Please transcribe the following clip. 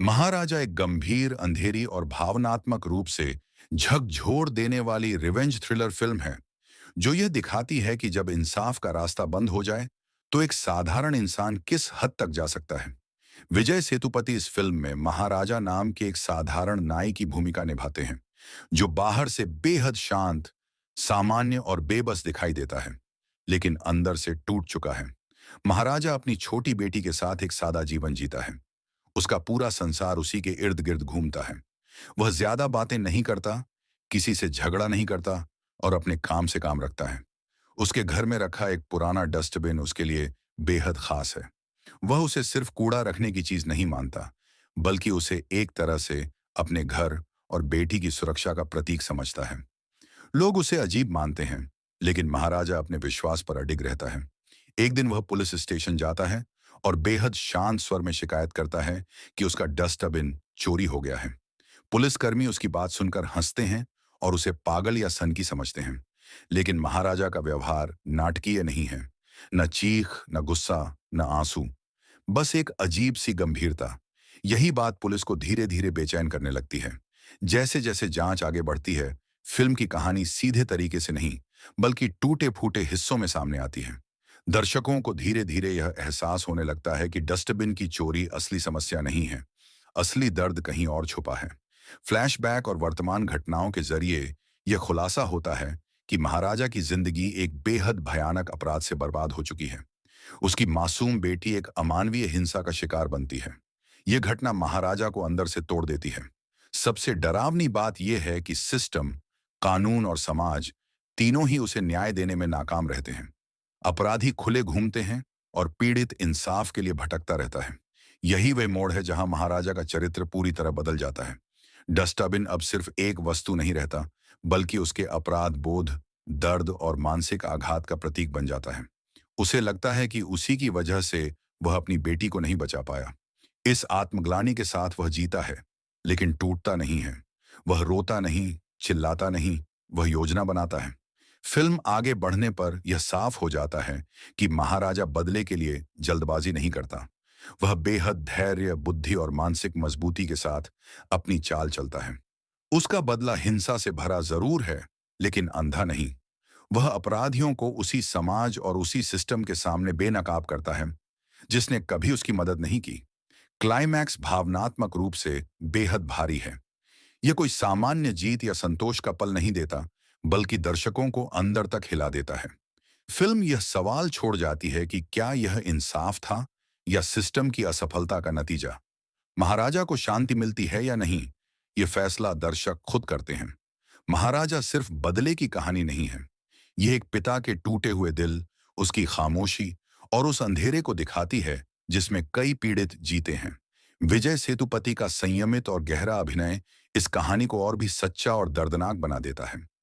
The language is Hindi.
महाराजा एक गंभीर, अंधेरी और भावनात्मक रूप से झकझोर देने वाली रिवेंज थ्रिलर फिल्म है, जो यह दिखाती है कि जब इंसाफ का रास्ता बंद हो जाए, तो एक साधारण इंसान किस हद तक जा सकता है। विजय सेतुपति इस फिल्म में महाराजा नाम के एक साधारण नाई की भूमिका निभाते हैं, जो बाहर से बेहद शांत, सामान्य और बेबस दिखाई देता है, लेकिन अंदर से टूट चुका है। महाराजा अपनी छोटी बेटी के साथ एक सादा जीवन जीता है। उसका पूरा संसार उसी के इर्द गिर्द घूमता है। वह ज्यादा बातें नहीं करता, किसी से झगड़ा नहीं करता और अपने काम से काम रखता है। उसके घर में रखा एक पुराना डस्टबिन उसके लिए बेहद खास है। वह उसे सिर्फ कूड़ा रखने की चीज नहीं मानता, बल्कि उसे एक तरह से अपने घर और बेटी की सुरक्षा का प्रतीक समझता है। लोग उसे अजीब मानते हैं, लेकिन महाराजा अपने विश्वास पर अडिग रहता है। एक दिन वह पुलिस स्टेशन जाता है और बेहद शांत स्वर में शिकायत करता है कि उसका डस्टबिन चोरी हो गया है। पुलिसकर्मी उसकी बात सुनकर हंसते हैं और उसे पागल या सनकी समझते हैं। लेकिन महाराजा का व्यवहार नाटकीय नहीं है। न चीख, न गुस्सा, न आंसू, बस एक अजीब सी गंभीरता। यही बात पुलिस को धीरे धीरे बेचैन करने लगती है। जैसे जैसे जांच आगे बढ़ती है, फिल्म की कहानी सीधे तरीके से नहीं, बल्कि टूटे फूटे हिस्सों में सामने आती है। दर्शकों को धीरे धीरे यह एहसास होने लगता है कि डस्टबिन की चोरी असली समस्या नहीं है। असली दर्द कहीं और छुपा है। फ्लैशबैक और वर्तमान घटनाओं के जरिए यह खुलासा होता है कि महाराजा की जिंदगी एक बेहद भयानक अपराध से बर्बाद हो चुकी है। उसकी मासूम बेटी एक अमानवीय हिंसा का शिकार बनती है। यह घटना महाराजा को अंदर से तोड़ देती है। सबसे डरावनी बात यह है कि सिस्टम, कानून और समाज तीनों ही उसे न्याय देने में नाकाम रहते हैं। अपराधी खुले घूमते हैं और पीड़ित इंसाफ के लिए भटकता रहता है। यही वह मोड़ है जहां महाराजा का चरित्र पूरी तरह बदल जाता है। डस्टबिन अब सिर्फ एक वस्तु नहीं रहता, बल्कि उसके अपराध बोध, दर्द और मानसिक आघात का प्रतीक बन जाता है। उसे लगता है कि उसी की वजह से वह अपनी बेटी को नहीं बचा पाया। इस आत्मग्लानि के साथ वह जीता है, लेकिन टूटता नहीं है। वह रोता नहीं, चिल्लाता नहीं, वह योजना बनाता है। फिल्म आगे बढ़ने पर यह साफ हो जाता है कि महाराजा बदले के लिए जल्दबाजी नहीं करता। वह बेहद धैर्य, बुद्धि और मानसिक मजबूती के साथ अपनी चाल चलता है। उसका बदला हिंसा से भरा जरूर है, लेकिन अंधा नहीं। वह अपराधियों को उसी समाज और उसी सिस्टम के सामने बेनकाब करता है, जिसने कभी उसकी मदद नहीं की। क्लाइमैक्स भावनात्मक रूप से बेहद भारी है। यह कोई सामान्य जीत या संतोष का पल नहीं देता, बल्कि दर्शकों को अंदर तक हिला देता है। फिल्म यह सवाल छोड़ जाती है कि क्या यह इंसाफ था या सिस्टम की असफलता का नतीजा। महाराजा को शांति मिलती है या नहीं, यह फैसला दर्शक खुद करते हैं। महाराजा सिर्फ बदले की कहानी नहीं है। यह एक पिता के टूटे हुए दिल, उसकी खामोशी और उस अंधेरे को दिखाती है जिसमें कई पीड़ित जीते हैं। विजय सेतुपति का संयमित और गहरा अभिनय इस कहानी को और भी सच्चा और दर्दनाक बना देता है।